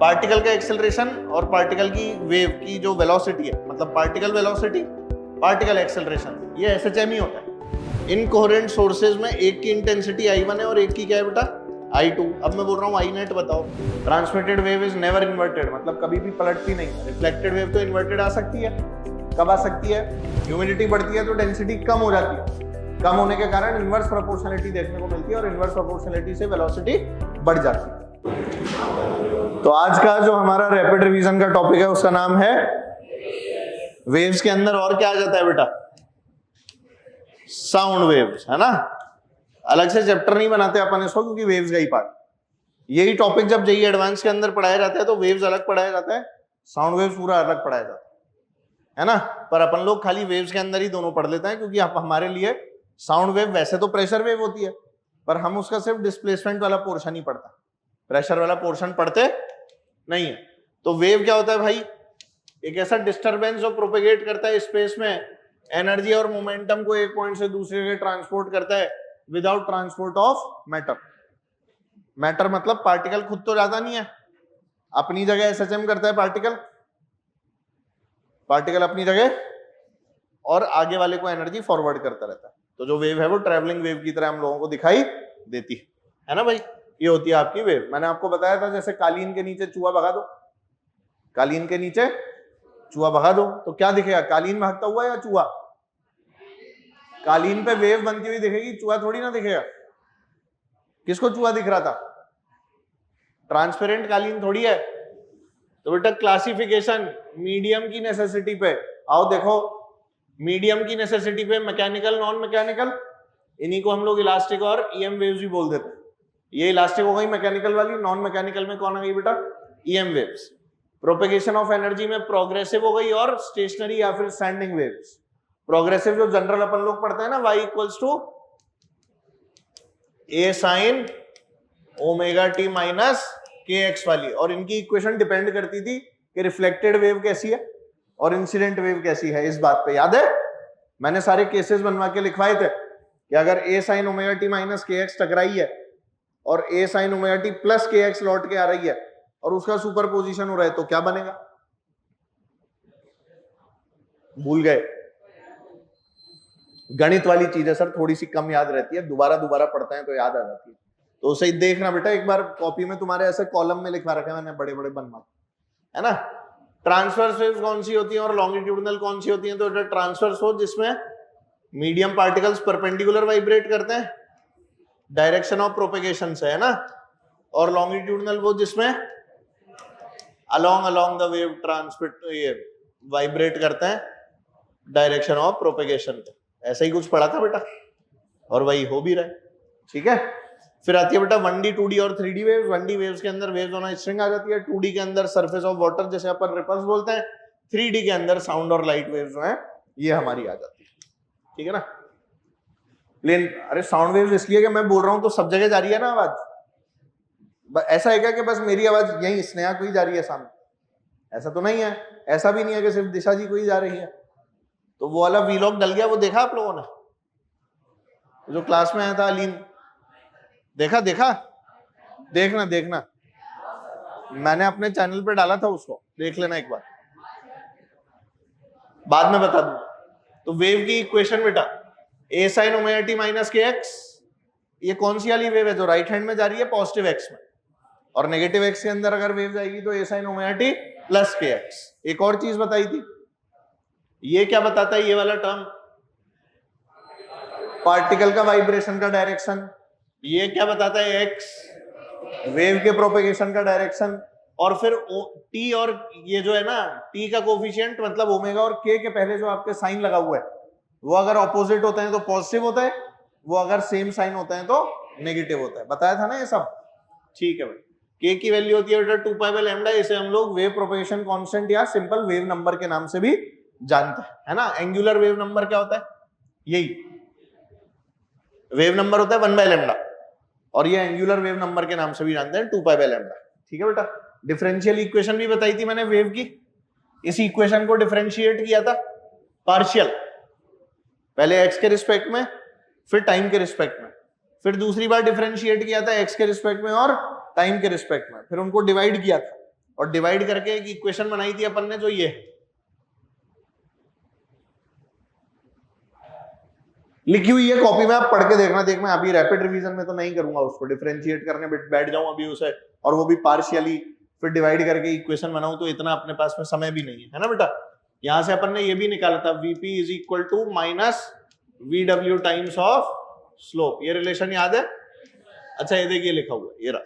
Particle का acceleration और particle की वेव की जो वेलोसिटी है, मतलब पार्टिकल वेलोसिटी, पार्टिकल एक्सेलरेशन, ये एसएचएम ही होता है। इनकोहेरेंट सोर्सेज में एक की इंटेंसिटी I1 है और एक की क्या है बेटा, I2। अब मैं बोल रहा हूँ I नेट बताओ। Transmitted wave is never inverted, मतलब कभी भी पलटती नहीं। रिफ्लेक्टेड वेव तो इन्वर्टेड आ सकती है, कब आ सकती है, ह्यूमिडिटी बढ़ती है तो डेंसिटी कम हो जाती है, कम होने के कारण इनवर्स प्रोपोर्शनलिटी देखने को मिलती है और इनवर्स प्रोपोर्शनलिटी से वेलोसिटी बढ़ जाती है। तो आज का जो हमारा रैपिड रिवीजन का टॉपिक है उसका नाम है वेव्स। के अंदर और क्या आ जाता है बेटा, साउंड वेव्स, है ना। अलग से चैप्टर नहीं बनाते अपन इसको, क्योंकि वेव्स का ही पार्ट, यही टॉपिक जब जेईई एडवांस के अंदर पढ़ाया जाता है तो वेव्स अलग पढ़ाया जाता है, साउंड वेव्स पूरा अलग पढ़ाया जाता है ना। पर अपन लोग खाली वेव्स के अंदर ही दोनों पढ़ लेते हैं, क्योंकि आप हमारे लिए साउंड वेव वैसे तो प्रेशर वेव होती है, पर हम उसका सिर्फ डिस्प्लेसमेंट वाला पोर्शन ही पढ़ता, प्रेशर वाला पोर्शन पढ़ते नहीं है। तो वेव क्या होता है भाई, एक ऐसा डिस्टरबेंस जो प्रोपेगेट करता है स्पेस में, एनर्जी और मोमेंटम को एक पॉइंट से दूसरे जगह ट्रांसपोर्ट करता है without transport of matter. Matter मतलब पार्टिकल खुद तो जाता नहीं है, अपनी जगह एसएचएम करता है पार्टिकल, पार्टिकल अपनी जगह और आगे वाले को एनर्जी फॉरवर्ड करता रहता है। तो जो वेव है वो ट्रैवलिंग वेव की तरह हम लोगों को दिखाई देती है ना भाई। ये होती है आपकी वेव। मैंने आपको बताया था जैसे कालीन के नीचे चूहा भगा दो, कालीन के नीचे चूहा भगा दो तो क्या दिखेगा, कालीन भागता हुआ या चूहा। कालीन पे वेव बनती हुई दिखेगी, चूहा थोड़ी ना दिखेगा। किसको चूहा दिख रहा था, ट्रांसपेरेंट कालीन थोड़ी है। तो बेटा क्लासिफिकेशन मीडियम की नेसेसिटी पे आओ, देखो मीडियम की नेसेसिटी पे मैकेनिकल, नॉन मैकेनिकल, इन्हीं को हम लोग इलास्टिक और ईएम वेव्स भी बोल देते हैं। ये इलास्टिक हो गई मैकेनिकल वाली, नॉन मैकेनिकल में कौन आ गई बेटा, EM waves. Propagation of energy में प्रोग्रेसिव हो गई और स्टेशनरी या फिर स्टैंडिंग वेव्स। प्रोग्रेसिव जो जनरल अपन लोग पढ़ते हैं ना, y equals to a sin omega T minus K X वाली, और इनकी इक्वेशन डिपेंड करती थी कि रिफ्लेक्टेड वेव कैसी है और इंसिडेंट वेव कैसी है। इस बात पे याद है, मैंने सारे केसेस बनवा के लिखवाए थे कि अगर a sin omega T minus K x टकराई है और a sin omega T plus के एक्स लौट के आ रही है और उसका सुपरपोजिशन हो रहा है तो क्या बनेगा, भूल गए। गणित वाली चीज है सर, थोड़ी सी कम याद रहती है, दोबारा दोबारा पढ़ते हैं तो याद आ जाती है। तो उसे देखना बेटा, एक बार कॉपी में तुम्हारे ऐसे कॉलम में लिखवा रखा है मैंने, बड़े बड़े बनवा, है ना। ट्रांसवर्स वेव्स कौन सी होती है और लॉन्गिट्यूडनल कौन सी होती है। तो ट्रांसवर्स हो जिसमें मीडियम पार्टिकल्स परपेंडिकुलर वाइब्रेट करते हैं डायरेक्शन ऑफ प्रोपेगेशन से, है ना। और लॉन्गिट्यूडनल वो जिसमें अलोंग द वेव ट्रांसमिट ये वाइब्रेट करते हैं डायरेक्शन ऑफ प्रोपेगेशन पे। ऐसा ही कुछ पढ़ा था बेटा और वही हो भी रहा है, ठीक है। फिर आती है बेटा 1D 2D और 3D वेव्स। 1D वेव्स के अंदर वेव्स ऑन स्ट्रिंग आ जाती है, 2D के अंदर सरफेस ऑफ वाटर जैसे अपन रिपल्स बोलते हैं, 3D के अंदर साउंड और लाइट वेव्स जो है ये हमारी आ जाती है, ठीक है ना। प्लेन, अरे साउंड वेव्स इसलिए कि मैं बोल रहा हूं तो सब जगह जा रही है ना आवाज। ऐसा है क्या कि बस मेरी आवाज यही स्नेहा को ही जा रही है सामने, ऐसा तो नहीं है। ऐसा भी नहीं है कि सिर्फ दिशा जी को ही जा रही है। तो वो वाला वीलॉग डल गया, वो देखा आप लोगों ने, जो क्लास में आया था अलीम, देखा देखना मैंने अपने चैनल पे डाला था उसको, देख लेना एक बार, बाद में बता दूं। तो वेव की इक्वेशन बेटा a sin omega T minus K x, ये कौन सी वाली वेव है जो राइट हैंड में जा रही है पॉजिटिव एक्स में, और नेगेटिव एक्स के अंदर अगर वेव जाएगी तो a sin omega T plus के एक्स। एक और चीज बताई थी, ये क्या बताता है ये वाला टर्म, पार्टिकल का वाइब्रेशन का डायरेक्शन। ये क्या बताता है, एक्स वेव के प्रोपेगेशन का डायरेक्शन। और फिर टी और ये जो है ना, टी का कोफिशिएंट मतलब ओमेगा और के पहले जो आपके साइन लगा हुआ है वो अगर ऑपोजिट होते हैं तो पॉजिटिव होता है, वो अगर सेम साइन होता है तो नेगेटिव होता है। बताया था ना ये सब, ठीक है भाई। के की वैल्यू होती है बेटा 2 पाई बाय लैम्डा, इसे हम लोग वेव प्रोपेगेशन कांस्टेंट या सिंपल वेव नंबर के नाम से भी जानते हैं, है ना। एंगुलर वेव नंबर क्या होता है, यही वेव नंबर होता है 1 बाय लैम्डा, और ये एंगुलर वेव नंबर के नाम से भी जानते हैं 2 पाई बाय लैम्डा, ठीक है बेटा। डिफरेंशियल इक्वेशन भी बताई थी मैंने वेव की, इस इक्वेशन को डिफरेंशिएट किया था पार्शियल, पहले एक्स के रिस्पेक्ट में फिर टाइम के रिस्पेक्ट में, फिर दूसरी बार डिफरेंशिएट किया था एक्स के रिस्पेक्ट में और टाइम के रिस्पेक्ट में, फिर उनको डिवाइड किया था और डिवाइड करके एक इक्वेशन बनाई थी अपन ने, जो ये लिखी हुई है कॉपी में, आप पढ़ के देखना। देख मैं अभी रैपिड रिवीजन में तो नहीं करूंगा उसको, डिफरेंशिएट करने बैठ जाऊं अभी उसे, और वो भी पार्शियली, फिर डिवाइड करके इक्वेशन बनाऊं, तो इतना अपने पास में समय भी नहीं है ना बेटा। यहां से अपन ने ये भी निकाला था, Vp is equal to minus VW times of slope. ये रिलेशन याद है? अच्छा ये देखिए लिखा हुआ है, ये रहा।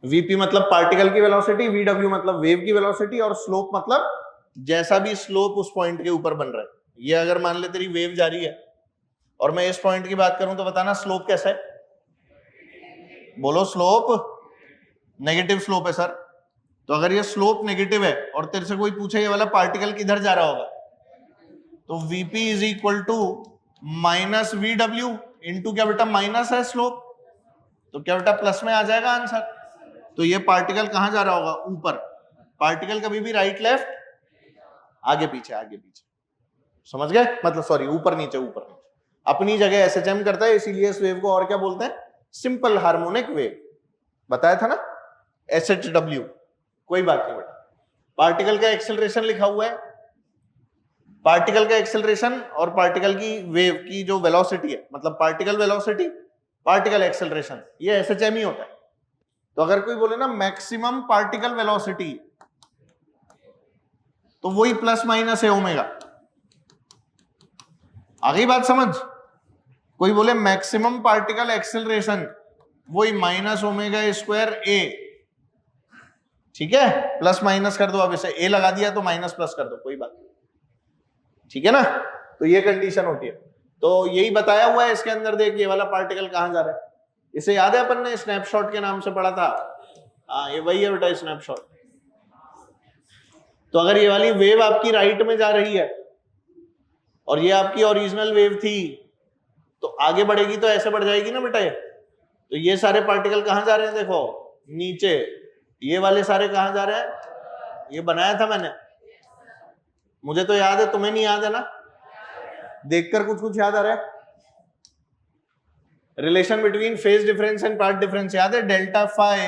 Vp मतलब पार्टिकल की वेलोसिटी, VW मतलब वेव की वेलोसिटी, और स्लोप मतलब जैसा भी स्लोप उस पॉइंट के ऊपर बन रहा है। ये अगर मान ले तेरी वेव जा रही है और मैं इस पॉइंट की बात करूं, तो बताना स्लोप कैसा है? बोलो स्लोप नेगेटिव स्लोप है सर। तो अगर ये स्लोप नेगेटिव है और तेरे से कोई पूछे ये वाला पार्टिकल किधर जा रहा होगा, तो Vp is equal to minus VW into क्या बेटा, माइनस है स्लोप, तो क्या बेटा प्लस में आ जाएगा आंसर। तो ये पार्टिकल कहां जा रहा होगा? ऊपर। पार्टिकल कभी भी राइट लेफ्ट, आगे पीछे आगे पीछे, समझ गए? मतलब सॉरी, ऊपर नीचे ऊपर नीचे, अपनी जगह SHM करता है, इसीलिए इस वेव को और क्या बोलते हैं? Simple harmonic wave. बताया था ना, SHW। कोई बात नहीं बेटा। पार्टिकल का एक्सेलरेशन लिखा हुआ है, पार्टिकल का एक्सेलरेशन और पार्टिकल की वेव की जो वेलोसिटी है, मतलब पार्टिकल वेलोसिटी पार्टिकल एक्सेलरेशन, ये SHM ही होता है। तो अगर कोई बोले ना मैक्सिमम पार्टिकल वेलोसिटी, तो वही प्लस माइनस है ओमेगा। आ गई बात समझ? कोई बोले मैक्सिमम पार्टिकल एक्सेलरेशन, वही माइनस ओमेगा स्क्वायर ए। ठीक है, प्लस माइनस कर दो, अब इसे ए लगा दिया तो माइनस प्लस कर दो, कोई बात नहीं। ठीक है ना, तो ये कंडीशन होती है। तो यही बताया हुआ है इसके अंदर। देख ये वाला पार्टिकल कहां जा रहा है, इसे याद है अपन ने स्नैपशॉट के नाम से पढ़ा था। हाँ ये वही है बेटा स्नैपशॉट। तो अगर ये वाली वेव आपकी राइट में जा रही है और ये आपकी ओरिजिनल वेव थी, तो आगे बढ़ेगी तो ऐसे बढ़ जाएगी ना बेटा ये। तो ये सारे पार्टिकल कहां जा रहे हैं? देखो नीचे। ये वाले सारे कहां जा रहे हैं? ये बनाया था मैंने, मुझे तो याद है, तुम्हें नहीं याद है ना? देखकर कुछ कुछ याद आ रहा है। Relation between phase difference and part difference याद है? Delta phi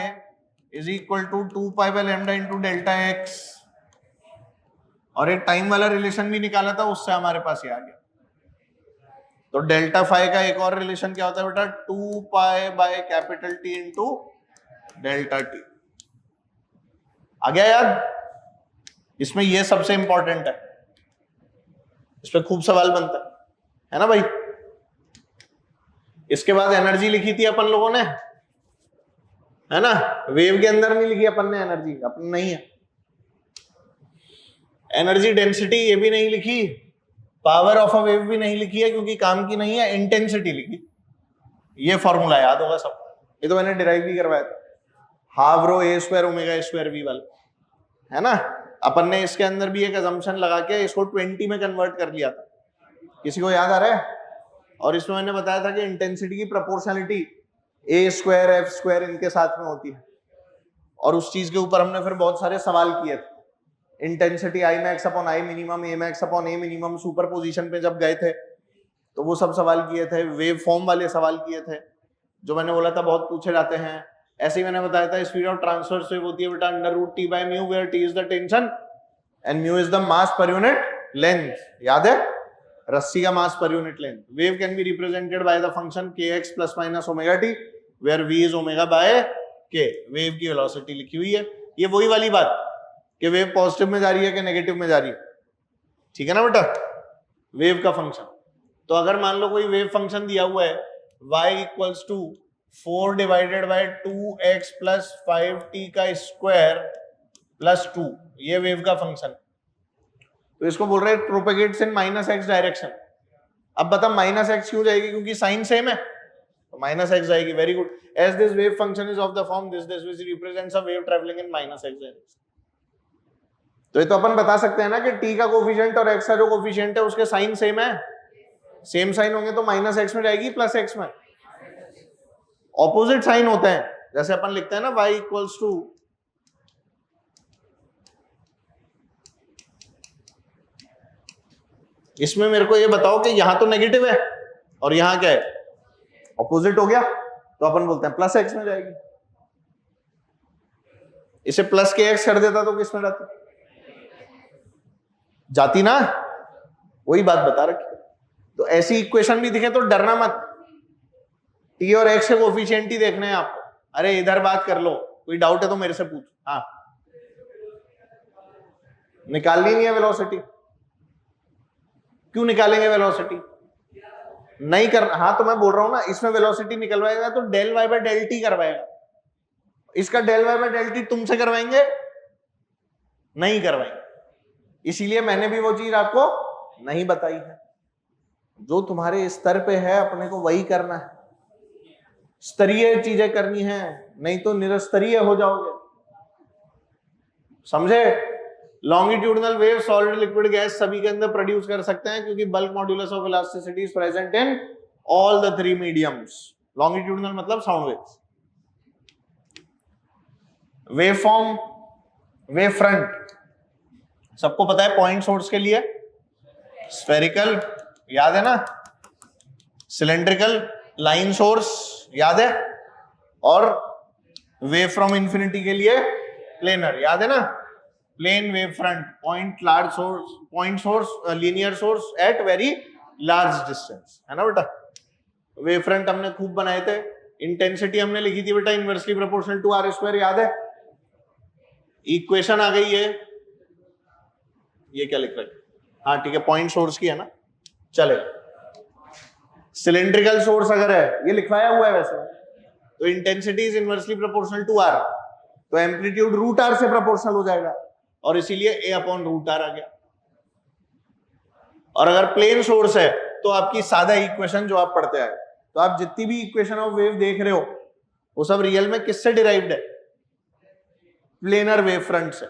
is equal to 2 pi by lambda into delta X. और एक टाइम वाला रिलेशन भी निकाला था, उससे हमारे पास ये आ गया। तो डेल्टा फाई का एक और रिलेशन क्या होता है बेटा? 2 pi by capital T into delta T. आ गया याद? इसमें ये सबसे इंपॉर्टेंट है, इस पे खूब सवाल बनता है ना भाई। इसके बाद एनर्जी लिखी थी अपन लोगों ने, है ना? वेव के अंदर नहीं लिखी अपन ने एनर्जी, अपन नहीं है। एनर्जी डेंसिटी ये भी नहीं लिखी, पावर ऑफ अ वेव भी नहीं लिखी है क्योंकि काम की नहीं है। इंटेंसिटी लिखी। ये फॉर्मूला याद होगा सब, ये तो मैंने डिराइव भी करवाया था, half rho A square omega square V वाला, है ना? अपन ने इसके अंदर भी एक अजम्पशन लगा के इसको 20 में कन्वर्ट कर लिया था। किसी को याद आ रहा है? और इसमें मैंने बताया था कि इंटेंसिटी की प्रोपोर्शनलिटी ए स्क्वायर एफ स्क्वायर इनके साथ में होती है। और उस चीज के ऊपर हमने फिर बहुत सारे सवाल किए थे। Intensity I max upon I minimum, A max upon A minimum, super position पे जब गए थे तो वो सब सवाल किए थे। वेव फॉर्म वाले सवाल किए थे, जो मैंने बोला था बहुत पूछे जाते हैं। ऐसे ही मैंने बताया था स्पीड ऑफ ट्रांसवर्स वेव होती है बेटा under root T by mu, where T is the tension and mu is the mass पर यूनिट लेंथ। याद है? रस्सी का मास पर unit length. Wave can be represented by the function kx plus minus omega T, where v is omega by k। Wave की velocity लिखी हुई है। ये वही वाली बात कि वेव पॉजिटिव में जा रही है कि नेगेटिव में जा रही है। ठीक है ना बेटा? वेव का फंक्शन। तो अगर मान लो कोई वेव फंक्शन दिया हुआ है y equals to 4 divided by 2x plus 5t का स्क्वायर प्लस 2, ये वेव का फंक्शन। तो इसको बोल रहे हैं प्रोपेगेट्स इन माइनस एक्स डायरेक्शन। अब बता माइनस एक्स क्यों जाएगी? क्योंकि साइन सेम है, तो माइनस एक्स जाएगी। Very good. As this wave function is of the form this which represents a wave travelling in minus X direction. तो ये तो अपन बता सकते हैं ना कि t का कोफिशिएंट और x का जो कोफिशिएंट है उसके साइन सेम है। सेम साइन होंगे तो माइनस एक्स में जाएगी प्लस एक्स में। ऑपोजिट साइन होते हैं, जैसे अपन लिखते हैं ना y इक्वल्स टू इसमें मेरे को ये बताओ कि यहां तो नेगेटिव है और यहां क्या है? ऑपोजिट हो गया, तो अपन बोलते हैं प्लस एक्स में जाएगी। इसे प्लस के एक्स कर देता तो किस में जाती? जाती ना, वही बात बता रखी। तो ऐसी इक्वेशन भी दिखे तो डरना मत, टी और एक्स के कोफिशिएंट ही देखने हैं आपको। अरे इधर बात कर लो, कोई डाउट है तो मेरे से पूछ। हाँ, निकालनी नहीं है वेलोसिटी। क्यों निकालेंगे वेलोसिटी? नहीं करना। हाँ तो मैं बोल रहा हूं ना, इसमें वेलोसिटी निकलवाएगा तो del Y by del T करवाएगा। इसका del Y by del T तुमसे करवाएंगे? नहीं करवाएंगे। इसीलिए मैंने भी वो चीज आपको नहीं बताई है। जो तुम्हारे स्तर पे है अपने को वही करना है, स्तरीय चीजें करनी है, नहीं तो निरस्तरीय हो जाओगे। समझे? Longitudinal wave solid liquid gas सभी के अंदर प्रोड्यूस कर सकते हैं, क्योंकि bulk modulus of elasticity is present in all the three mediums. Longitudinal मतलब sound waves. Wave form, wave front सबको पता है, पॉइंट सोर्स के लिए स्फेरिकल, याद है ना, सिलेंड्रिकल, लाइन सोर्स, याद है, और वेव फ्रॉम इंफिनिटी के लिए प्लेनर, याद है ना, plane wave front, point large source, point source, linear source at very large distance, है ना बेटा। वेव फ्रंट हमने खूब बनाए थे। इंटेंसिटी हमने लिखी थी बेटा inversely proportional to R square, याद है। इक्वेशन आ गई है, ये क्या लिख रहा है? हाँ ठीक है, पॉइंट सोर्स की है ना, चलेगा। सिलेंड्रिकल सोर्स अगर है, ये लिखवाया हुआ है वैसे, तो intensity is inversely proportional to R, तो एम्पलीट्यूड रूट आर से प्रोपोर्शनल हो जाएगा, और इसीलिए ए अपॉन रूट आर आ गया। और अगर प्लेन सोर्स है तो आपकी सादा इक्वेशन जो आप पढ़ते आए, तो आप जितनी भी इक्वेशन ऑफ वेव देख रहे हो वो सब रियल में किससे डिराइव्ड है? प्लेनर वेव फ्रंट से,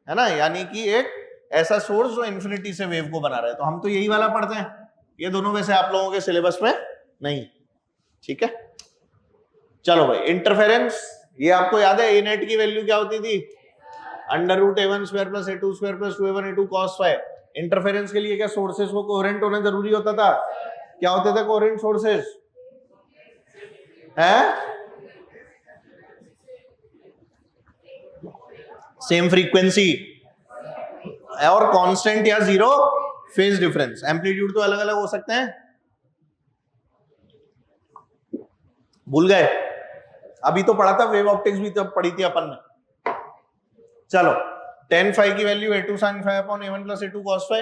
है ना। यानी कि एक ऐसा सोर्स जो इन्फिनिटी से वेव को बना रहा है। तो हम तो यही वाला पढ़ते हैं, ये दोनों वैसे आप लोगों के सिलेबस में नहीं, ठीक है। चलो भाई, इंटरफेरेंस, ये आपको याद है, ए नेट की वैल्यू क्या होती थी? Under root A one square plus A two square plus 2a1 a2 cos phi. Interference के लिए क्या सोर्सेस को कोहेरेंट होना जरूरी होता था? क्या होते थे कोहेरेंट सोर्सेस? है सेम फ्रीक्वेंसी और कांस्टेंट या जीरो फेज डिफरेंस। एम्पलीट्यूड तो अलग अलग हो सकते हैं, भूल गए? अभी तो पढ़ा था, वेव ऑप्टिक्स भी तब पढ़ी थी अपन ने। चलो, tan फाई की value a2 sin phi upon a1 plus a2 cos phi.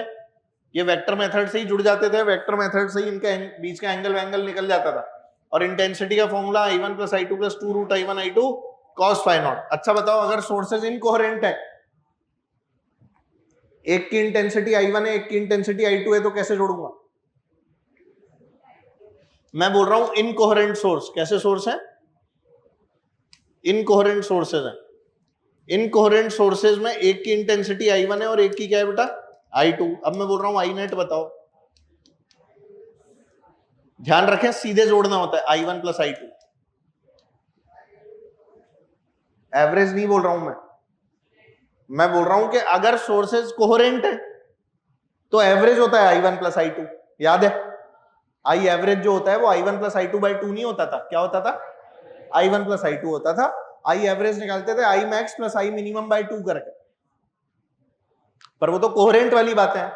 ये वेक्टर मेथड से ही जुड़ जाते थे, वेक्टर मेथड से ही इनके बीच का एंगल निकल जाता था। और इंटेंसिटी का formula i1 plus i2 plus 2 root i1 i2 cos phi naught. अच्छा बताओ, अगर सोर्सेज इनकोहेरेंट है, एक की इंटेंसिटी i1 है, एक की इंटेंसिटी i2 है, तो कैसे जोड़ूंगा? मैं बोल रहा हूं इनकोहेरेंट सोर्स। कैसे सोर्स है? इनकोहेरेंट सोर्सेज है। इनकोहेरेंट सोर्सेज में एक की इंटेंसिटी i1 है और एक की क्या है बेटा? i2। अब मैं बोल रहा हूं i नेट बताओ। ध्यान रखें, सीधे जोड़ना होता है i1 प्लस i2। एवरेज नहीं बोल रहा हूं मैं बोल रहा हूं कि अगर सोर्सेज कोहेरेंट है तो एवरेज होता है i1 प्लस i2, याद है। आई एवरेज जो होता है वो i1 प्लस i2 बाई 2 नहीं होता था, क्या होता था? i1 प्लस i2 होता था। आई एवरेज निकालते थे i max plus i minimum by 2 करके, पर वो तो कोहेरेंट वाली बात है।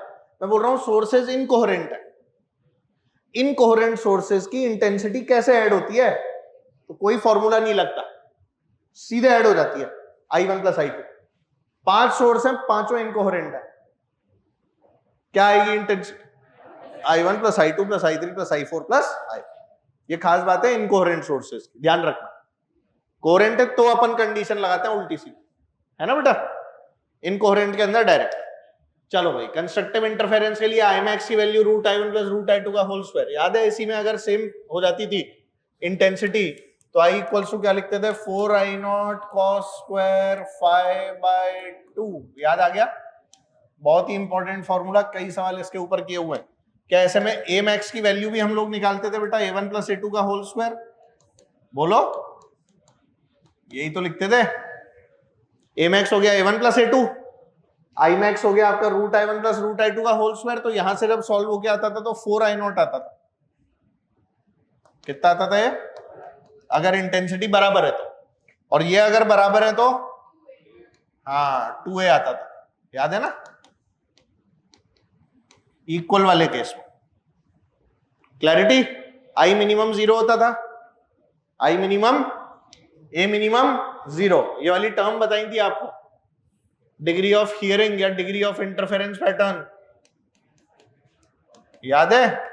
मैं बोल रहा हूं सोर्सेज इनकोहेरेंट है। इनकोहेरेंट सोर्सेज की इंटेंसिटी कैसे ऐड होती है? तो कोई फॉर्मूला नहीं लगता, सीधे ऐड हो जाती है i1 प्लस i2। 5 सोर्स हैं, पांचों इनकोहेरेंट है, क्या आएगी intensity? i1 plus i2 plus i3 plus i4 plus i। ये खास बात है इनकोहेरेंट सोर्सेज की, ध्यान रखना। कोहेरेंट है तो अपन कंडीशन लगाते हैं उल्टी सी, है ना बेटा। इनकोहेरेंट के अंदर डायरेक्ट। चलो भाई, कंस्ट्रक्टिव इंटरफेरेंस के लिए i मैक्स की value root i1 plus root i2 का होल स्क्वायर, याद है। इसी में अगर सेम हो जाती थी इंटेंसिटी तो i इक्वल्स टू क्या लिखते थे? 4i0 cos square phi bye 2, याद आ गया। बहुत ही इंपॉर्टेंट फॉर्मूला, कई सवाल इसके ऊपर किए हुए हैं। क्या ऐसे में a मैक्स की वैल्यू भी हम लोग निकालते थे बेटा? a1 प्लस a2 का होल स्क्वायर, बोलो, यही तो लिखते थे। a मैक्स हो गया a1 plus a2, i max हो गया आपका root i1 plus root i2 का होल स्क्वायर। तो यहां से जब सॉल्व होके आता था तो 4i0 आता था। कितना आता था ये? अगर इंटेंसिटी बराबर है तो, और ये अगर बराबर है तो हाँ 2a आता था, याद है ना, इक्वल वाले केस में। क्लैरिटी? आई मिनिमम 0 होता था, आई मिनिमम ए मिनिमम 0, ये वाली टर्म बताई थी आपको, डिग्री ऑफ हियरिंग या डिग्री ऑफ इंटरफेरेंस पैटर्न, याद है?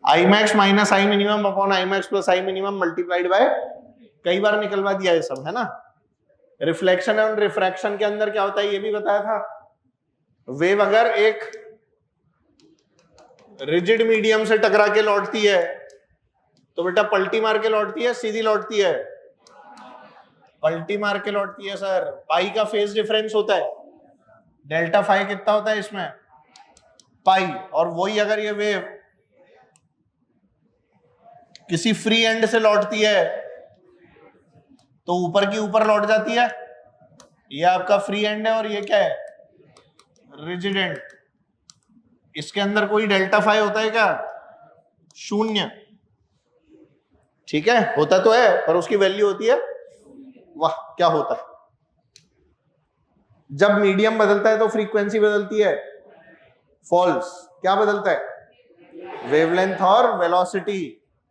I max minus I minimum upon I max plus I minimum multiplied by, कई बार निकलवा दिया ये सब, है ना। रिफ्लेक्शन एंड रिफ्रैक्शन के अंदर क्या होता है ये भी बताया था। वेव अगर एक रिजिड मीडियम से टकरा के लौटती है तो बेटा पलटी मार के लौटती है, सीधी लौटती है? पलटी मार के लौटती है सर। पाई का फेज डिफरेंस होता है, डेल्टा फाई कितना होता है इसमें, पाई। और वही अगर ये वेव किसी फ्री एंड से लौटती है तो ऊपर की ऊपर लौट जाती है, ये आपका फ्री एंड है और ये क्या है, रिजिड एंड। इसके अंदर कोई डेल्टा फाई होता है क्या? शून्य। ठीक है, होता तो है पर उसकी वैल्यू होती है, वाह क्या होता है। जब मीडियम बदलता है तो फ्रीक्वेंसी बदलती है, फॉल्स। क्या बदलता है? वेवलेंथ और वेलोसिटी,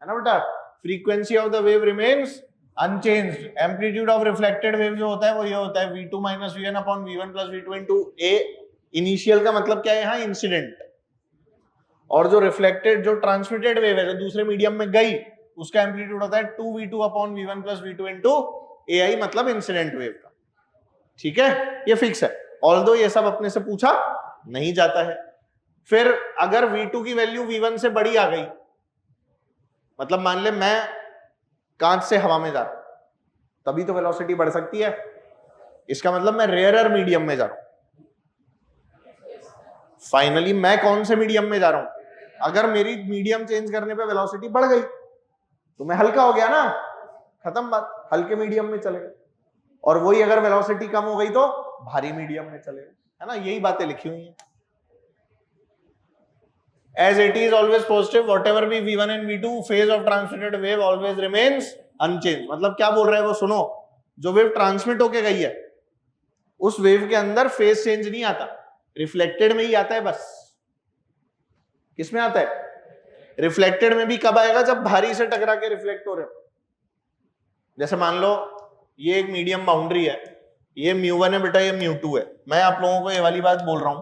है ना बेटा। Frequency of the wave remains unchanged. Amplitude of reflected wave जो होता है वो ये होता है v2 minus V N upon v1 plus v2 into a। Initial का मतलब क्या है यहाँ, इंसिडेंट। और जो रिफ्लेक्टेड जो ट्रांसमिटेड वेव है जो दूसरे मीडियम में गई उसका एम्पलीट्यूड होता है 2v2 upon v1 plus v2 into ai, मतलब इंसिडेंट वेव का। ठीक है, ये फिक्स है, ऑल्दो ये सब अपने से पूछा नहीं जाता है। फिर अगर v2 की वैल्यू v1 से बड़ी आ गई, मतलब मान ले मैं कांच से हवा में जा रहा हूं, तभी तो वेलोसिटी बढ़ सकती है। इसका मतलब मैं रेयरर मीडियम में जा रहा हूं। फाइनली मैं कौन से मीडियम में जा रहा हूं? अगर मेरी मीडियम चेंज करने पे वेलोसिटी बढ़ गई तो मैं हल्का हो गया ना, खत्म बात, हल्के मीडियम में चले गए। और वही अगर वेलोसिटी कम हो गई तो भारी मीडियम में चले गए, है ना। यही बातें लिखी हुई हैं। As it is always positive, whatever be v1 and v2, phase of transmitted wave always remains unchanged। मतलब क्या बोल रहे हैं वो सुनो, जो वेव ट्रांसमिट होके गई है उस वेव के अंदर फेज चेंज नहीं आता, रिफ्लेक्टेड में ही आता है बस। किसमें आता है? रिफ्लेक्टेड में भी कब आएगा? जब भारी से टकरा के रिफ्लेक्ट हो रहे हो। जैसे मान लो ये एक मीडियम बाउंड्री है, ये μ1 है बेटा, ये μ2 है। मैं आप लोगों को ये वाली बात बोल रहा हूं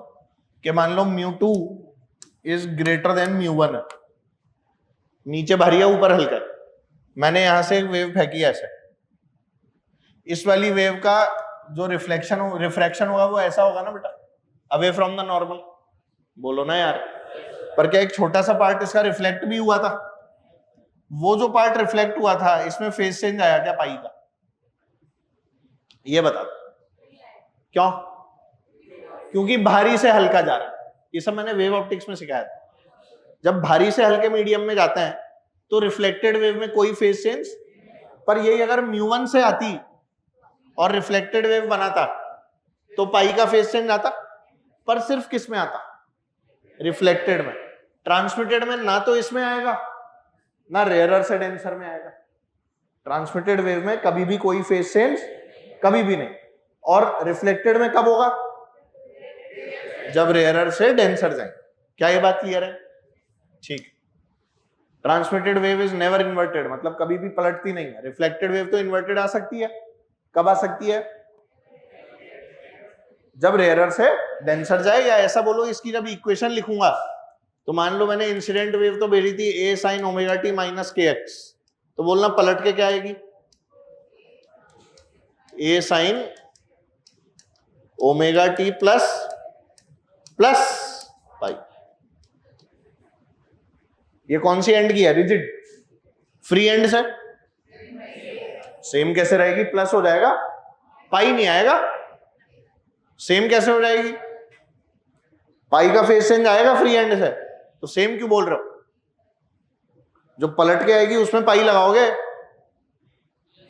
कि मान लो μ2 इज ग्रेटर देन μ1 है, नीचे भारी है ऊपर हल्का है। मैंने यहां से एक वेव फेंकी ऐसे, इस वाली वेव का जो रिफ्रैक्शन होगा वो ऐसा होगा ना बेटा, अवे फ्रॉम द नॉर्मल। बोलो ना यार। पर क्या एक छोटा सा पार्ट इसका रिफ्लेक्ट भी हुआ था? वो जो पार्ट रिफ्लेक्ट हुआ था इसमें फेज चेंज आया क्या पाई का? ये बता दो क्यों? क्योंकि भारी से हल्का जा रहा है। ये सब मैंने वेव ऑप्टिक्स में सिखाया था। जब भारी से हल्के मीडियम में जाते हैं तो रिफ्लेक्टेड वेव में कोई फेज चेंज, पर यही अगर μ1 से आती और रिफ्लेक्टेड वेव बनाता तो पाई का फेज चेंज आता, पर सिर्फ किस में आता? रिफ्लेक्टेड में। ट्रांसमिटेड में ना तो इसमें आएगा ना रेयरर से डेंसर में आएगा। ट्रांसमिटेड वेव में कभी भी कोई फेज चेंज, कभी भी नहीं। और रिफ्लेक्टेड में कब होगा? जब रेयरर से डेंसर जाए। क्या ये बात क्लियर है? ठीक। Transmitted wave is never inverted, मतलब कभी भी पलटती नहीं है। रिफ्लेक्टेड वेव तो इन्वर्टेड आ सकती है, कब आ सकती है? जब रेयरर से डेंसर जाए, या ऐसा बोलो इसकी जब इक्वेशन लिखूंगा तो मान लो मैंने इंसिडेंट वेव तो भेजी थी a sin omega t minus K x, तो बोलना पलट के क्या आएगी? a sin omega t plus pi. ये कौन सी एंड की है? रिजिड। फ्री एंड से सेम कैसे रहेगी? प्लस हो जाएगा, पाई नहीं आएगा। सेम कैसे हो जाएगी? पाई का फेज चेंज आएगा फ्री एंड से, तो सेम क्यों बोल रहे हो? जो पलट के आएगी उसमें पाई लगाओगे,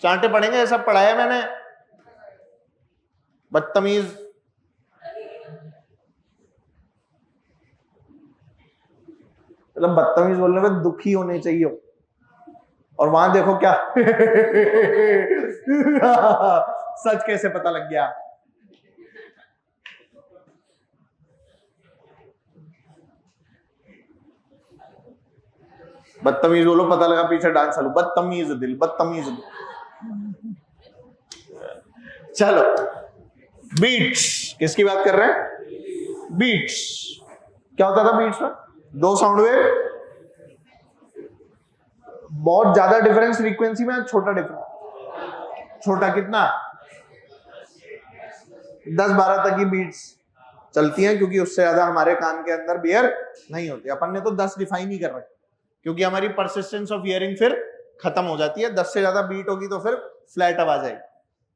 चांटे पड़ेंगे। सब पढ़ाया मैंने, बदतमीज। मतलब बदतमीज बोलने में दुखी होने चाहिए। और वहां देखो क्या सच कैसे पता लग गया। बदतमीज बोलो, पता लगा पीछे डांस चालू। बदतमीज दिल, बदतमीज दिल। चलो, बीट्स किसकी बात कर रहे हैं? बीट्स। क्या होता था बीट्स में? दो साउंड वेव, बहुत ज्यादा डिफरेंस फ्रीक्वेंसी में, छोटा डिफरेंस। छोटा कितना? 10-12 तक की बीट्स चलती हैं, क्योंकि उससे ज्यादा हमारे कान के अंदर बियर नहीं होती। अपन ने तो 10 डिफाइन ही कर रखे, क्योंकि हमारी परसिस्टेंस ऑफ हियरिंग फिर खत्म हो जाती है। 10 से ज्यादा बीट होगी तो फिर फ्लैट आवाज आएगी,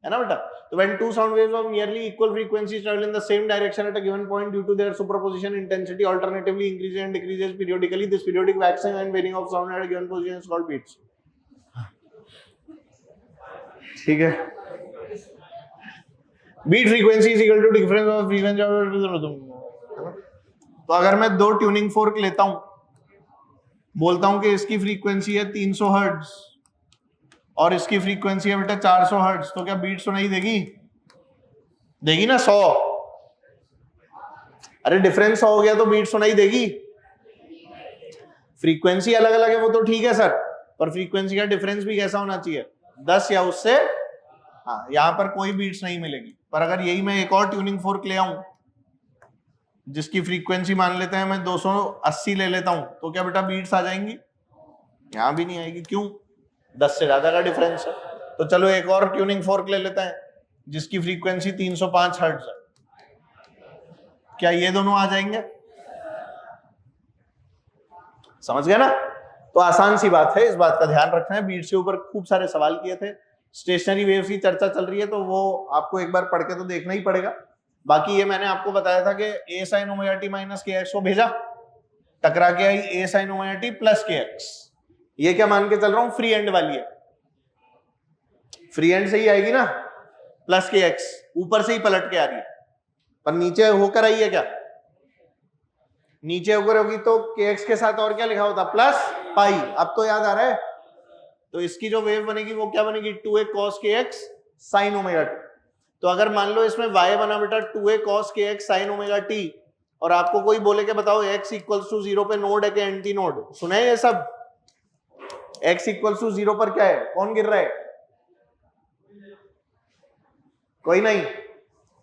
है ना बेटा? तो when two sound waves of nearly equal frequencies travel in the same direction at a given point, due to their superposition, intensity alternatively increases and decreases periodically. This periodic waxing and waning of sound at a given position is called beats. ठीक है, beat frequency is equal to difference of frequency. तो अगर मैं दो tuning fork लेता हूं, बोलता हूं कि इसकी फ्रीक्वेंसी है 300 हर्ट्ज और इसकी फ्रीक्वेंसी है बेटा 400 हर्ट्ज, तो क्या बीट सुनाई देगी? देगी ना 100। अरे डिफरेंस 100 हो गया तो बीट सुनाई देगी। फ्रीक्वेंसी अलग अलग है वो तो ठीक है सर, पर फ्रीक्वेंसी का डिफरेंस भी कैसा होना चाहिए? 10 या उससे। हाँ, यहां पर कोई बीट्स नहीं मिलेगी। पर अगर यही मैं एक और ट्यूनिंग फोर्क ले आऊं जिसकी फ्रीक्वेंसी मान लेते हैं मैं 280 ले लेता हूं, तो क्या बेटा बीट्स आ जाएंगी? यहां भी नहीं आएगी। क्यों? 10 से ज्यादा का डिफरेंस है। तो चलो एक और ट्यूनिंग फोर्क ले लेते हैं जिसकी फ्रीक्वेंसी 305 हर्ट्ज है, क्या ये दोनों आ जाएंगे? समझ गए ना? तो आसान सी बात है, इस बात का ध्यान रखना है। बीट्स के ऊपर खूब सारे सवाल किए थे। स्टेशनरी वेव्स की चर्चा चल रही है तो वो आपको एक बार पढ़ के तो देखना ही पड़ेगा। बाकी ये मैंने आपको बताया था कि a sin omega t minus K x को भेजा, टकरा के आई a sin omega t plus के एक्स। ये क्या मान के चल रहा हूं? फ्री एंड वाली है, फ्री एंड से ही आएगी ना, प्लस के एक्स ऊपर से ही पलट के आ रही है, पर नीचे होकर आई है क्या? नीचे होकर होगी तो के एक्स के साथ और क्या लिखा होता? Plus pi. अब तो याद आ रहा है। तो इसकी जो वेव बनेगी वो क्या बनेगी? 2a cos के एक्स साइन ओमेगा टी। तो अगर मान लो इसमें y बना बेटा 2a cos के एक्स साइन ओमेगा टी, और आपको कोई बोले के बताओ x इक्वल्स टू 0 पे नोड है कि एंटी नोड? सुना है ये सब? x इक्वल्स टू 0 पर क्या है? कौन गिर रहा है? कोई नहीं।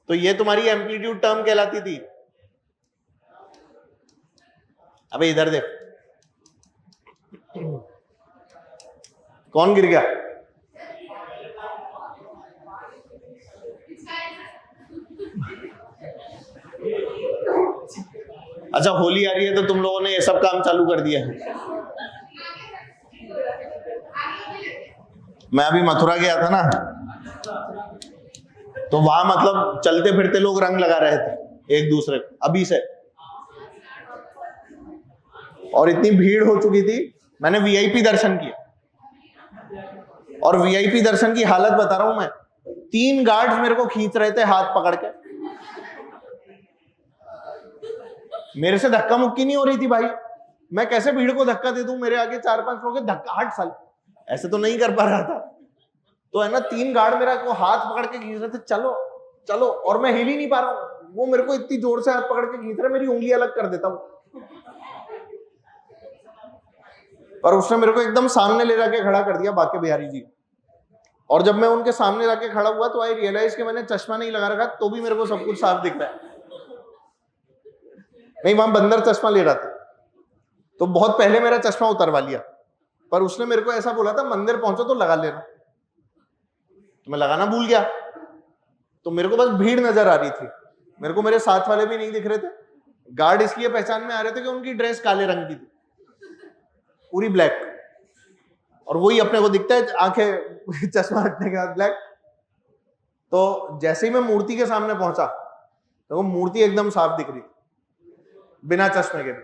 तो ये तुम्हारी एम्पलीट्यूड टर्म कहलाती थी। अबे इधर देख, कौन गिर गया? अच्छा, होली आ रही है तो तुम लोगों ने ये सब काम चालू कर दिया है। मैं अभी मथुरा गया था ना, तो वहां मतलब चलते फिरते लोग रंग लगा रहे थे एक दूसरे को अभी से, और इतनी भीड़ हो चुकी थी। मैंने वीआईपी दर्शन किया, और वीआईपी दर्शन की हालत बता रहा हूं मैं। 3 गार्ड्स मेरे को खींच रहे थे हाथ पकड़ के, मेरे से धक्का मुक्की नहीं हो रही थी भाई। मैं कैसे भीड़ को धक्का दे दूं? मेरे आगे 4-5 लोग धक्का, 8 साल ऐसे तो नहीं कर पा रहा था। तो है ना, 3 गार्ड मेरा को हाथ पकड़ के खींच रहे थे, चलो चलो, और मैं हिल ही नहीं पा रहा हूं। वो मेरे को इतनी जोर से हाथ पकड़ के खींच रहे, मेरी उंगली अलग कर देता हूं। पर उसने मेरे को एकदम सामने ले जाके खड़ा कर दिया, बाके बिहारी जी। और जब मैं उनके सामने जाके खड़ा हुआ तो आई रियलाइज कि मैंने चश्मा नहीं लगा रखा, तो भी मेरे को सब कुछ साफ दिख रहा है। नहीं, वहां बंदर चश्मा ले रहा था, तो बहुत पहले मेरा चश्मा उतरवा लिया। पर उसने मेरे को ऐसा बोला था, मंदिर पहुंचो तो लगा लेना। तो मैं लगाना भूल गया। तो मेरे को बस भीड़ नजर आ रही थी, मेरे को मेरे साथ वाले भी नहीं दिख रहे थे। गार्ड इसलिए पहचान में आ रहे थे कि उनकी ड्रेस काले रंग की थी, पूरी ब्लैक, और वही अपने को दिखता है आंखें चश्मा हटने के बाद ब्लैक। तो जैसे ही मैं मूर्ति के सामने पहुंचा तो वो मूर्ति एकदम साफ दिख रही, बिना चश्मे के भी।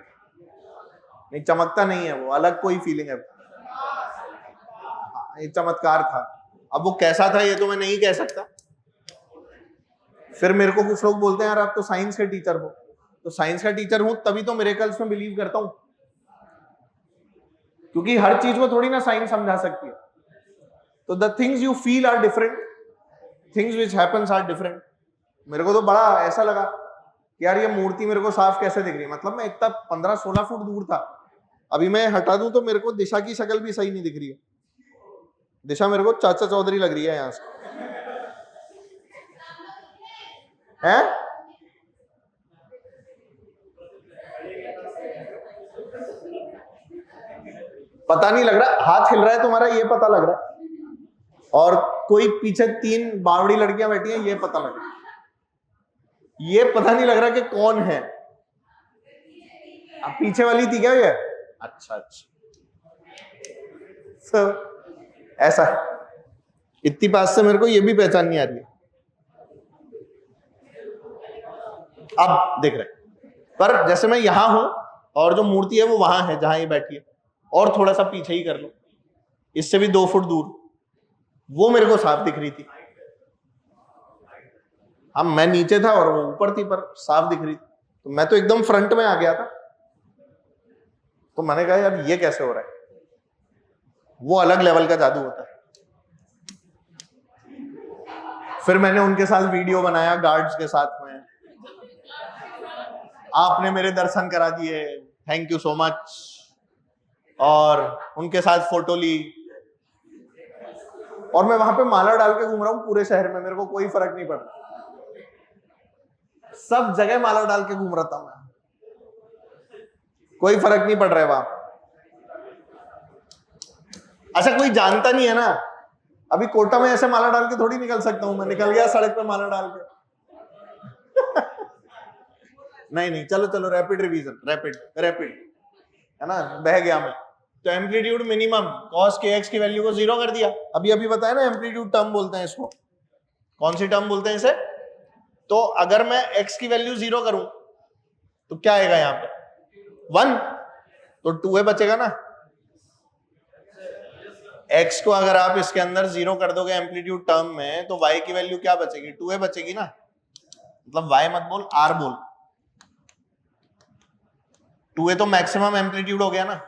नहीं, चमकता नहीं है वो, अलग कोई फीलिंग है। ये चमत्कार था। अब वो कैसा था ये तो मैं नहीं कह सकता। फिर मेरे को कुछ लोग बोलते हैं यार आप तो साइंस के टीचर हो, तो साइंस का टीचर हूं तभी तो मिरेकल्स में बिलीव करता हूं। क्योंकि हर चीज को थोड़ी ना साइंस समझा सकती है। तो the things you feel are different, things which happens are different. मेरे को तो बड़ा ऐसा लगा कि यार ये मूर्ति मेरे को साफ कैसे दिख रही है, मतलब मैं इतना 15-16 फुट दूर था, अभी मैं हटा दूं तो मेरे को दिशा की शक्ल भी सही नहीं दिख रही है। दिशा मेरे को चाचा चौधरी लग रही है यहां से, है? पता नहीं लग रहा, हाथ हिल रहा है तुम्हारा ये पता लग रहा है, और कोई पीछे 3 बावड़ी लड़कियां बैठी हैं ये पता लग रहा है, ये पता नहीं लग रहा कि कौन है। अब पीछे वाली थी क्या ये? अच्छा अच्छा, तो ऐसा है। इतनी पास से मेरे को ये भी पहचान नहीं आ रही है। अब देख रहे, पर जैसे मैं यहां हूं और जो मूर्ति है वो वहां है जहां ये बैठी है, और थोड़ा सा पीछे ही कर लो, इससे भी 2 फुट दूर, वो मेरे को साफ दिख रही थी। अब मैं नीचे था और वो ऊपर थी, पर साफ दिख रही थी, तो मैं तो एकदम फ्रंट में आ गया था। तो मैंने कहा यार ये कैसे हो रहा है, वो अलग लेवल का जादू होता है। फिर मैंने उनके साथ वीडियो बनाया गार्ड्स के साथ में, आपने मेरे दर्शन करा दिए, थैंक यू सो मच, और उनके साथ फोटो ली, और मैं वहां पे माला डाल के घूम रहा हूं पूरे शहर में, मेरे को कोई फर्क नहीं पड़ रहा, सब जगह माला डाल के घूम रहा था मैं, कोई फर्क नहीं पड़ रहा है वहां। अच्छा कोई जानता नहीं है ना, अभी कोटा में ऐसे माला डाल के थोड़ी निकल सकता हूं मैं, निकल गया सड़क पे माला डाल के नहीं नहीं, चलो चलो रैपिड रिवीजन, रैपिड है ना, बह गया मैं। तो एम्पलीट्यूड मिनिमम cos kx की वैल्यू को 0 कर दिया, अभी अभी बताया ना एम्पलीट्यूड टर्म बोलते हैं इसको। कौन सी टर्म बोलते हैं इसे? तो अगर मैं x की वैल्यू 0 करूं तो क्या आएगा यहां पे? 1, तो 2a बचेगा ना। x को अगर आप इसके अंदर 0 कर दोगे एम्पलीट्यूड टर्म में, तो y की वैल्यू क्या बचेगी? 2a बचेगी ना, मतलब y मत बोल r बोल, 2a तो मैक्सिमम एम्पलीट्यूड हो गया ना।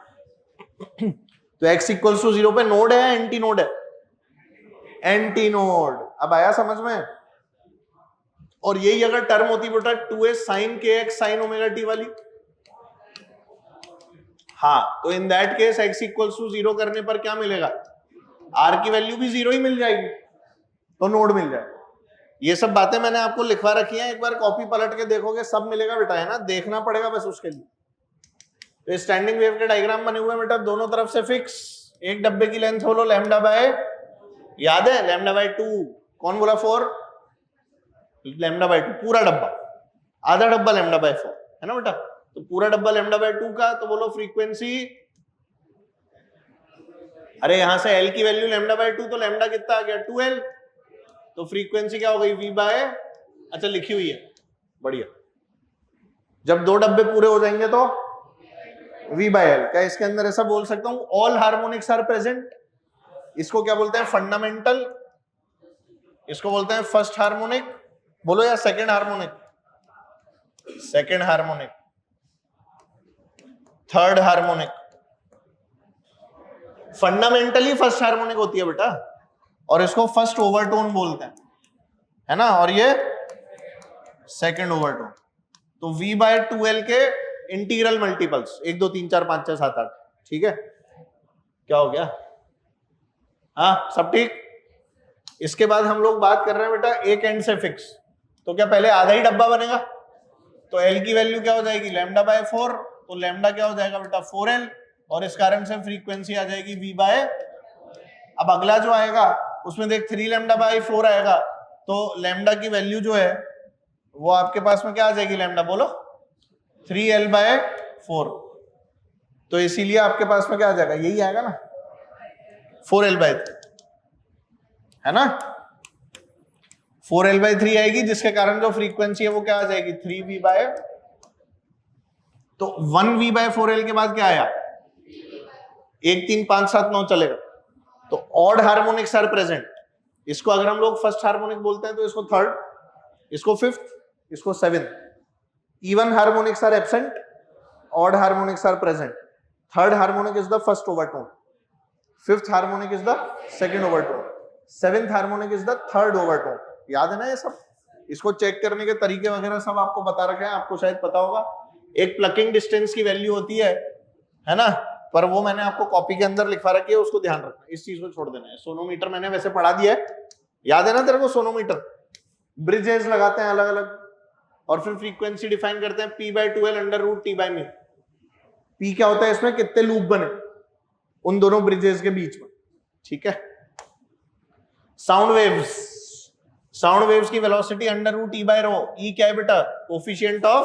तो x इक्वल्स टू 0 पे नोड है, एंटी नोड है? Anti node. अब आया समझ में? और यही अगर टर्म होती बेटा 2a sin kx sin omega t वाली, हाँ, तो in that case x equals to 0 करने पर क्या मिलेगा? r की वैल्यू भी 0 ही मिल जाएगी, तो नोड मिल जाएगा। ये सब बातें मैंने आपको लिखवा रखी हैं, एक बार कॉपी पलट के देखोगे सब मिलेगा बेटा, है ना, देखना पड़ेगा बस उसके लिए। तो स्टैंडिंग वेव के डायग्राम बने हुए हैं बेटा, दोनों तरफ से फिक्स, एक डब्बे की लेंथ बोलो लैम्डा बाय, याद है लैम्डा बाय 2, कौन बोला 4? लैम्डा बाय 2 पूरा डब्बा, आधा डब्बा लैम्डा बाय 4 है ना बेटा, तो पूरा डब्बा लैम्डा बाय 2 का, तो बोलो फ्रीक्वेंसी, अरे यहां से L की वैल्यू लैम्डा बाय 2, तो लैम्डा कितना आ गया? 2L, तो फ्रीक्वेंसी क्या हो गई? V बाय, अच्छा लिखी हुई है, बढ़िया। जब 2 डब्बे पूरे हो जाएंगे तो V बाय L, क्या इसके अंदर ऐसा बोल सकता हूं ऑल हार्मोनिक्स आर प्रेजेंट? इसको क्या बोलते हैं? फंडामेंटल, इसको बोलते हैं फर्स्ट हार्मोनिक, बोलो या second harmonic? Second harmonic, third harmonic, fundamentally first harmonic होती है बेटा, और इसको फर्स्ट ओवरटोन बोलते हैं, है ना, और ये सेकंड ओवरटोन। तो V बाय 2L के इंटीग्रल मल्टीपल्स 1 2 3 4 5 6 7 8, ठीक है, क्या हो गया? हाँ सब ठीक। इसके बाद हम लोग बात कर रहे हैं बेटा एक एंड से फिक्स, तो क्या पहले आधा ही डब्बा बनेगा? तो L की वैल्यू क्या हो जाएगी? लैम्डा बाय 4, तो लैम्डा क्या हो जाएगा बेटा? 4L, और इस कारण से फ्रीक्वेंसी आ जाएगी V बाय, अब अगला जो आएगा उसमें देख 3 लैम्डा बाय 4 आएगा, तो लैम्डा की वैल्यू जो है वो आपके पास में क्या आ जाएगी? लैम्डा बोलो 3L बाय 4, तो इसीलिए आपके पास में क्या आ जाएगा? यही आएगा ना, 4L बाय 3, है ना, 4L बाय 3 आएगी, जिसके कारण जो फ्रीक्वेंसी है वो क्या आ जाएगी? 3V बाय, तो 1V बाय 4L के बाद क्या आया? 1 3 5 7 9 चलेगा, तो ऑड हार्मोनिक्स आर प्रेजेंट। इसको अगर हम लोग फर्स्ट हार्मोनिक बोलते हैं तो इसको थर्ड, इसको फिफ्थ, इसको seventh. Even harmonics are absent, odd harmonics are present. Third harmonic is the first overtone, fifth harmonic is the second overtone, seventh harmonic is the third overtone. याद है ना ये सब? इसको चेक करने के तरीके वगैरह सब आपको बता रखे हैं, आपको शायद पता होगा। एक प्लकिंग डिस्टेंस की वैल्यू होती है ना, पर वो मैंने आपको कॉपी के अंदर लिखवा रखी है, उसको ध्यान रखना, इस चीज को छोड़ देना है। सोनोमीटर मैंने वैसे पढ़ा दिया है, याद है ना तेरे को? सोनोमीटर ब्रिजेस लगाते हैं अलग अलग, और फिर फ्रीक्वेंसी डिफाइन करते हैं P/2L under root T/μ। P क्या होता है इसमें? कितने लूप बने उन दोनों ब्रिजेस के बीच में, ठीक है। साउंड वेव्स की velocity under root E/ρ। E क्या है बेटा? कोफिशिएंट ऑफ,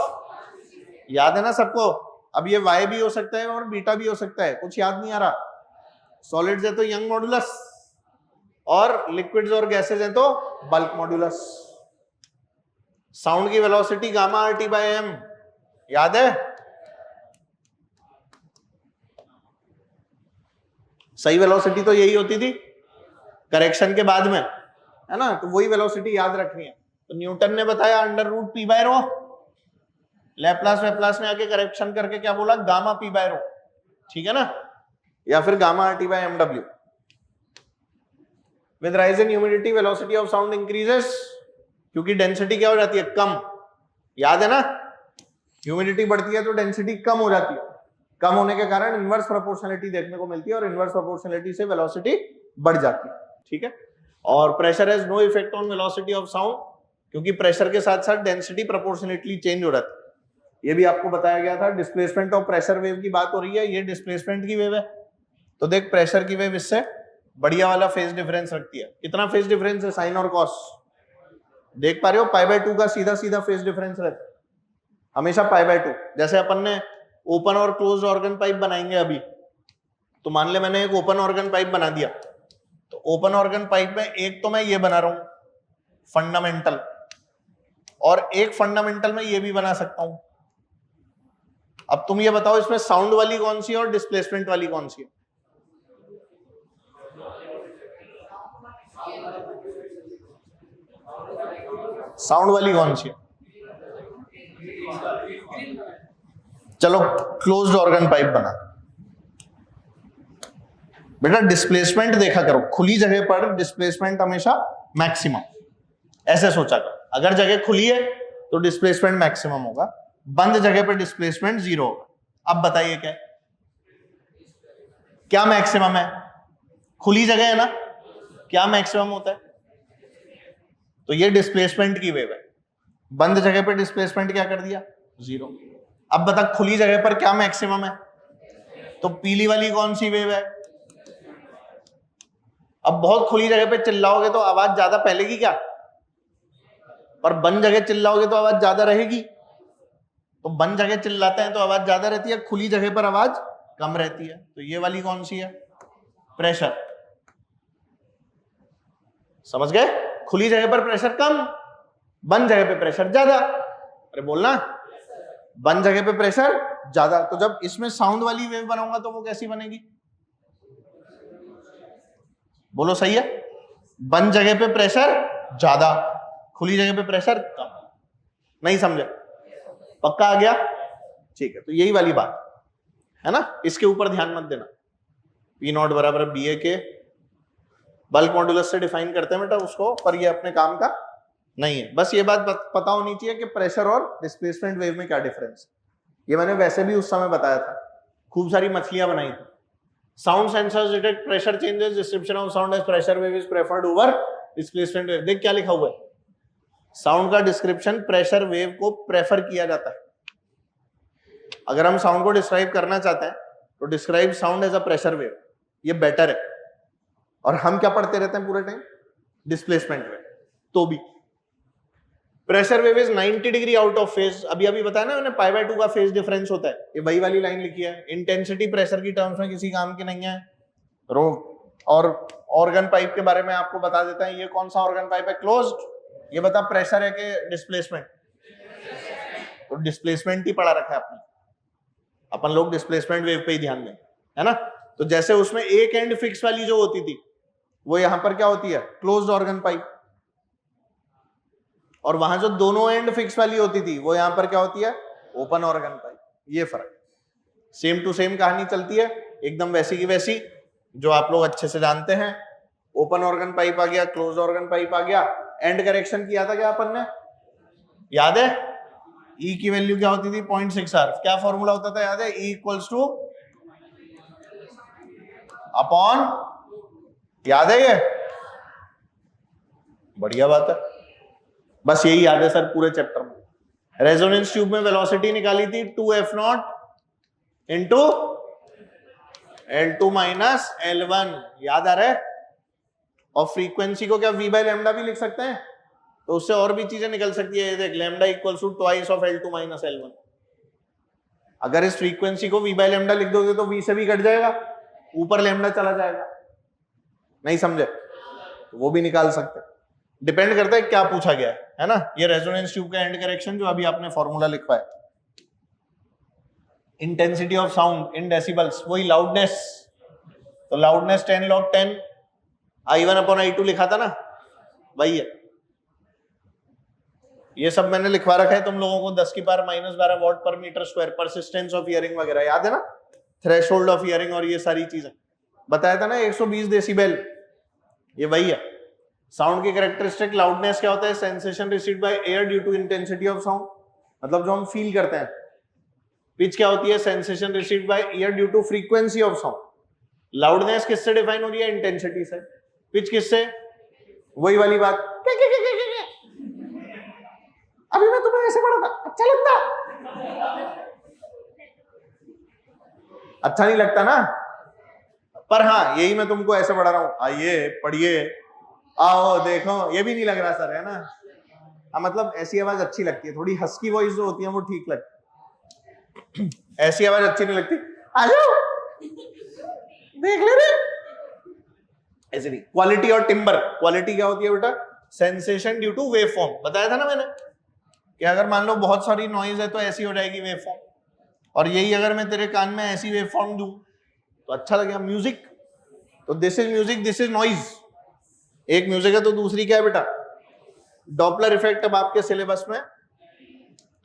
याद है ना सबको? अब ये y भी हो सकता है और बीटा भी हो सकता है, कुछ याद नहीं आ रहा? सॉलिड्स है तो यंग मॉडुलस, और लिक्विड्स और गैसेज है तो बल्क मॉडुलस। साउंड की वेलोसिटी गामा RT/m, याद है? सही वेलोसिटी तो यही होती थी करेक्शन के बाद में, है ना? तो वही वेलोसिटी याद रखनी है। तो न्यूटन ने बताया अंडर रूट P/ρ, लैप्लास ने आके करेक्शन करके क्या बोला? गामा P/ρ, ठीक है ना, या फिर gamma RT/mw। With rise in humidity velocity of sound increases, क्योंकि डेंसिटी क्या हो जाती है? कम, याद है ना? ह्यूमिडिटी बढ़ती है तो डेंसिटी कम हो जाती है, कम होने के कारण इनवर्स प्रोपोर्शनलिटी देखने को मिलती है, और इनवर्स प्रोपोर्शनलिटी से वेलोसिटी बढ़ जाती है, ठीक है। और pressure has no effect on velocity of sound, क्योंकि प्रेशर के साथ साथ डेंसिटी प्रोपोर्शनेटली चेंज हो जाती है। ये भी आपको बताया गया था। डिस्प्लेसमेंट ऑफ प्रेशर वेव की बात हो रही है, ये डिस्प्लेसमेंट की वेव है। तो देख, प्रेशर की वेव इससे बढ़िया वाला फेज डिफरेंस रखती है। कितना फेज डिफरेंस है? साइन और कॉस, देख पा रहे हो? π/2 का सीधा सीधा फेज डिफरेंस रहता है हमेशा π/2। जैसे अपन ने ओपन और क्लोज्ड ऑर्गन पाइप बनाएंगे अभी, तो मान ले मैंने एक ओपन ऑर्गन पाइप बना दिया, तो ओपन ऑर्गन पाइप में एक तो मैं ये बना रहा हूं फंडामेंटल, और एक फंडामेंटल में ये भी बना सकता हूं। अब तुम ये बताओ इसमें साउंड वाली कौन सी है और डिस्प्लेसमेंट वाली कौन सी है? साउंड वाली कौन सी है? चलो क्लोज्ड ऑर्गन पाइप बना। बेटा डिस्प्लेसमेंट देखा करो, खुली जगह पर डिस्प्लेसमेंट हमेशा मैक्सिमम, ऐसे सोचा करो। अगर जगह खुली है तो डिस्प्लेसमेंट मैक्सिमम होगा, बंद जगह पर डिस्प्लेसमेंट 0 होगा। अब बताइए क्या मैक्सिमम है? खुली जगह है ना, क्या मैक्सिमम होता है? तो ये डिस्प्लेसमेंट की वेव है। बंद जगह पर डिस्प्लेसमेंट क्या कर दिया? 0। अब बता खुली जगह पर क्या मैक्सिमम है? तो पीली वाली कौन सी वेव है? अब बहुत खुली जगह पे चिल्लाओगे तो आवाज ज्यादा फैलेगी क्या? पर बंद जगह चिल्लाओगे तो आवाज ज्यादा रहेगी। तो बंद जगह चिल्लाते हैं तो आवाज ज्यादा रहती है, खुली जगह पर आवाज कम रहती है। तो ये वाली कौन सी है? प्रेशर। समझ गए? खुली जगह पर प्रेशर कम, बंद जगह पे प्रेशर ज्यादा। अरे बोलना, बंद जगह पे प्रेशर ज्यादा। तो जब इसमें साउंड वाली वेव बनाऊंगा तो वो कैसी बनेगी? बोलो सही है? बंद जगह पे प्रेशर ज्यादा, खुली जगह पे प्रेशर कम। नहीं समझे? पक्का आ गया? ठीक है, तो यही वाली बात है ना, इसके ऊपर ध्यान मत देना। P0 बराबर BA के बल्क मॉड्यूलस से डिफाइन करते हैं बेटा उसको, पर ये अपने काम का नहीं है। बस ये बात पता होनी चाहिए कि प्रेशर और डिस्प्लेसमेंट वेव में क्या डिफरेंस। ये मैंने वैसे भी उस समय बताया था, खूब सारी मछलियां बनाई थी। Sound sensors detect pressure changes, description of sound as pressure wave is preferred over displacement wave. देख क्या लिखा हुआ है, साउंड का डिस्क्रिप्शन प्रेशर वेव को प्रेफर किया जाता है। अगर हम साउंड को डिस्क्राइब करना चाहते हैं तो describe sound as a pressure wave, ये बेटर है। और हम क्या पढ़ते रहते हैं पूरे टाइम? Displacement wave. तो भी pressure wave is 90 degree out of phase. अभी बताया ना मैंने, π/2 का फेज डिफरेंस होता है। ये वही वाली लाइन लिखी है। इंटेंसिटी प्रेशर की टर्म्स में किसी काम की नहीं है। और ऑर्गन पाइप के बारे में आपको बता देता है, ये कौन सा ऑर्गन पाइप है? क्लोज्ड। ये बता प्रेशर है कि डिस्प्लेसमेंट? तो डिस्प्लेसमेंट ही पढ़ा रखा है आपने, अपन लोग डिस्प्लेसमेंट वेव पे ही ध्यान दें, है ना। तो जैसे उसमें एक एंड फिक्स वाली जो होती थी, वो यहां पर क्या होती है? Closed organ pipe. और वहां जो दोनों एंड फिक्स वाली होती थी, वो यहां पर क्या होती है? Open organ pipe. ये फर्क। सेम टू सेम कहानी चलती है, एकदम वैसी की वैसी जो आप लोग अच्छे से जानते हैं। ओपन ऑर्गन पाइप आ गया, क्लोज ऑर्गन पाइप आ गया। एंड करेक्शन किया था क्या अपन ने, याद है? E की वैल्यू क्या होती थी 0.6R, क्या फॉर्मूला होता था याद है? E इक्वल्स टू अपॉन, याद है ये? बढ़िया बात है, बस यही याद है सर पूरे चैप्टर में। रेजोनेंस ट्यूब में वेलोसिटी निकाली थी 2F0 into L2 minus L1, याद आ रहा है? और फ्रीक्वेंसी को क्या V बाय लैम्डा भी लिख सकते हैं, तो उससे और भी चीजें निकल सकती है। देख, lambda equal to twice of L2 minus L1। अगर इस फ्रीक्वेंसी को V बाय लैम्डा लिख दोगे तो V से भी कट जाएगा, ऊपर लैम्डा चला जाएगा। नहीं समझे? तो वो भी निकाल सकते हैं, डिपेंड करता है क्या पूछा गया है ना। ये रेजोनेंस ट्यूब का एंड करेक्शन जो अभी आपने फॉर्मूला लिखवा है। Intensity of sound in decibels, वही लाउडनेस, तो loudness 10 log 10 I1 upon I2 लिखा था ना, वही है। ये सब मैंने लिखवा रखा है तुम लोगों को, 10 की power -12 watt per metre square, persistence of hearing वगैरह, याद है ना? थ्रेशोल्ड ऑफ हियरिंग और ये सारी चीजें बताया था ना। 120 डेसिबल, ये वही है। साउंड की कैरेक्टरिस्टिक लाउडनेस क्या होता है? Sensation received by air due to intensity of sound, मतलब जो हम फील करते हैं। पिच क्या होती है? Sensation received by ear due to frequency of sound. Loudness किससे डिफाइन हो रही है? इंटेंसिटी से। पिच किससे? वही वाली बात, अभी मैं तुम्हें ऐसे पढ़ा था, अच्छा लगता? अच्छा नहीं लगता ना, पर हाँ यही मैं तुमको ऐसे पढ़ा रहा हूं, आइए पढ़िए, आओ देखो, ये भी नहीं लग रहा सर, है ना? मतलब ऐसी आवाज अच्छी लगती है, थोड़ी हस्की वॉइस जो होती है वो ठीक लगती है, ऐसी आवाज अच्छी नहीं लगती। आ जाओ देख ले रे, ऐसे नहीं। क्वालिटी और टिम्बर, क्वालिटी क्या होती है बेटा? Sensation due to wave form, बताया था ना मैंने कि अगर मान लो बहुत सारी नॉइज है तो ऐसी हो जाएगी वेव फॉर्म, और यही अगर मैं तेरे कान में ऐसी वेव फॉर्म दूं तो अच्छा लगेगा। म्यूजिक, तो this is music, this is noise. एक म्यूजिक है तो दूसरी क्या है बेटा? Doppler effect. अब आपके सिलेबस में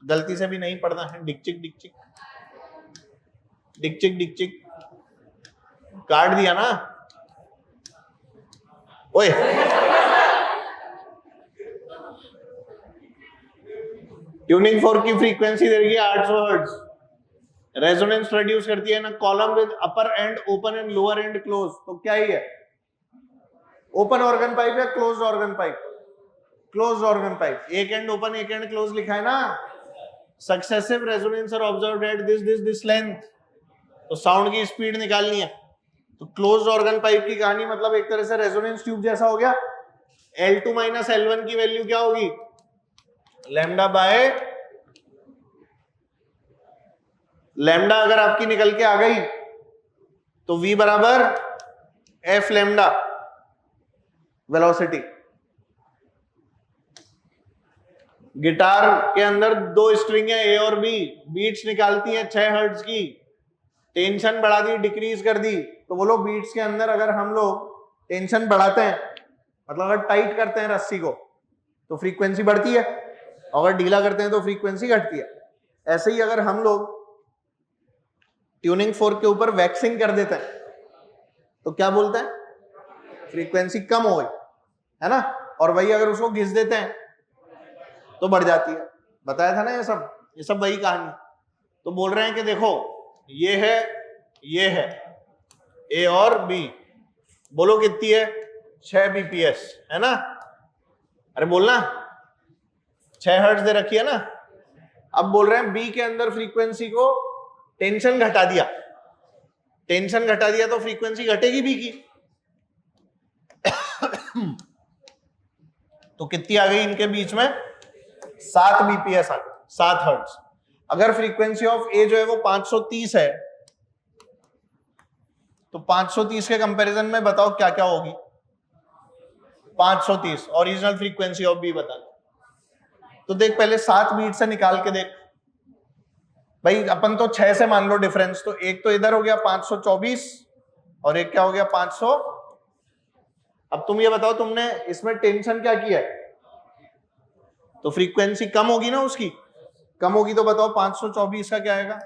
गलती से भी नहीं पढ़ना है, डिकचिक डिकचिक डिकचिक डिकचिक काट दिया ना ओए। ट्यूनिंग फोर्क की फ्रीक्वेंसी दे रही है 800 हर्ट्ज। रेजोनेंस प्रोड्यूस करती है ना column with upper end open end lower end close, तो क्या ही है? ओपन ऑर्गन पाइप या close organ pipe? Close organ pipe. एक एंड ओपन एक एंड क्लोज लिखा है ना। Successive resonance are observed at this length, तो साउंड की स्पीड निकालनी है। तो क्लोज ऑर्गन पाइप की कहानी मतलब एक तरह से रेजोनेंस ट्यूब जैसा हो गया। L2 माइनस L1 की वैल्यू क्या होगी? लैम्डा बाय लैम्डा अगर आपकी निकल के आ गई तो V बराबर F लैम्डा वेलोसिटी। गिटार के अंदर दो स्ट्रिंग है A और B, बीट्स निकालती है 6 हर्ट्ज की। टेंशन बढ़ा दी, डिक्रीज कर दी, तो बोलो बीट्स के अंदर अगर हम लोग टेंशन बढ़ाते हैं, मतलब अगर टाइट करते हैं रस्सी को तो फ्रीक्वेंसी बढ़ती है, अगर ढीला करते हैं तो फ्रीक्वेंसी घटती है। ऐसे ही अगर हम लोग ट्यूनिंग फोर्क के ऊपर वैक्सिंग कर देते हैं तो क्या बोलते हैं? फ्रीक्वेंसी कम हो गई, है ना? और वही अगर उसको घिस देते हैं तो बढ़ जाती है। बताया था ना ये सब वही कहानी। तो बोल रहे हैं कि देखो ये है A और B, बोलो कितनी है? 6 BPS, है ना? अरे बोलना, 6 हर्ट्ज दे रखी है ना। अब बोल रहे हैं B के अंदर फ्रीक्वेंसी को टेंशन घटा दिया, तो फ्रीक्वेंसी घटेगी B की। तो कितनी आ गई इनके बीच में? 7 BPS आ गई, 7 हर्ट्ज। अगर फ्रीक्वेंसी ऑफ A जो है वो 530 है, तो 530 के कंपैरिजन में बताओ क्या क्या होगी? 530 ओरिजिनल फ्रीक्वेंसी ऑफ B बता। तो देख पहले 7 बीट से निकाल के देख भाई, अपन तो 6 से मान लो डिफरेंस, तो एक तो इधर हो गया 524 और एक क्या हो गया 500। अब तुम ये बताओ तुमने इसमें टेंशन क्या किया है? तो फ्रीक्वेंसी कम होगी ना उसकी, कम होगी तो बताओ 524 का क्या आएगा?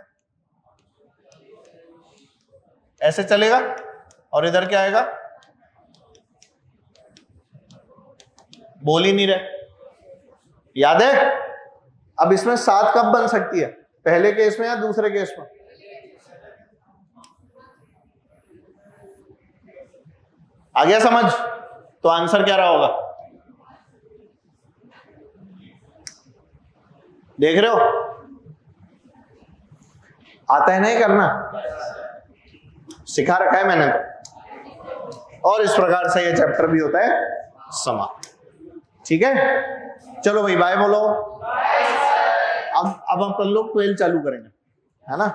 ऐसे चलेगा और इधर क्या आएगा, बोल ही नहीं रहे, याद है। अब इसमें 7 कब बन सकती है, पहले केस में या दूसरे केस में? आ गया समझ? तो आंसर क्या रहा होगा, देख रहे हो, आता है नहीं करना, सिखा रखा है मैंने तो। और इस प्रकार से ये चैप्टर भी होता है समाप्त। ठीक है, चलो भाई बाय बोलो। अब अपन लोग 12 चालू करेंगे, है ना।